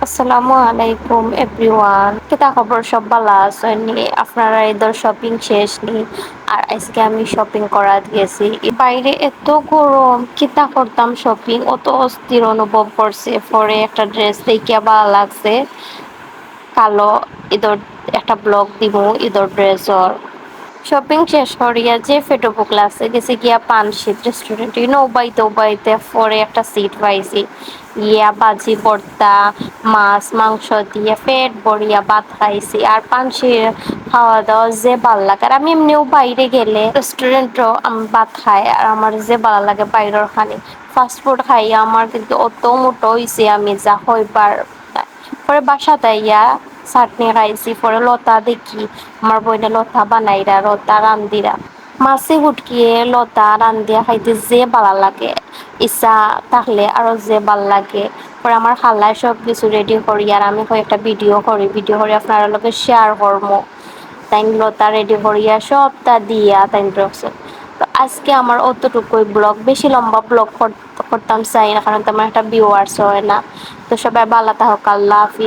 আসসালামু আলাইকুম এভরিওয়ান। কিতা খবর, সব ভালো আছেন নি? আপনারা ঈদের শপিং শেষ নি? আর আজকে আমি শপিং করা গেছি। বাইরে এত গরম, কিতা করতাম শপিং, অত অস্থির অনুভব করছে। পরে একটা ড্রেস দেখে ভালো লাগছে, কালো ঈদের একটা ব্লগ দিব ঈদের ড্রেসর। শপিং শেষ করিয়া যে ফেটোবো ক্লাসে গেছে গিয়া পানশিত রেস্টুরেন্টে নৌবাইতে উবাইতে পরে একটা সিট পাইছি। গিয়া ভাজি ভর্তা, মাছ মাংস দিয়ে পেট ভরিয়া ভাত খাইছি। আর পানশির খাওয়া দাওয়া যে ভাল লাগে, আর আমি এমনিও বাইরে গেলে রেস্টুরেন্টও আমি ভাত খাই, আর আমার যে ভালো লাগে বাইরের খানি ফাস্ট ফুড খাইয়া আমার কিন্তু অত মোটো হয়েছে আমি যা হইবার। পরে বাসাতে ইয়া চাটনি খাইছি। পরে লতা দেখি আমার বইনে লতা বানাইরা, লতা রান্দিরা মাছে হুটকিয়ে লতা রান্দিয়া খাইতে যে ভালো লাগে, ইচ্ছা থাকলে আরো যে ভাল লাগে। পরে আমার খালায় সব কিছু রেডি করি, আর আমি একটা ভিডিও করি আপনার লগে শেয়ার করবো। তাই লতা রেডি করিয়া সবটা দিয়া তাই রাখছে। তো আজকে আমার অতটুকুই ব্লগ, বেশি লম্বা ব্লগ করতাম চাই না, কারণ তেমন একটা ভিউয়ার্স হয় না। তো সবাই ভালো থাকুক, আল্লাহ হাফিজ।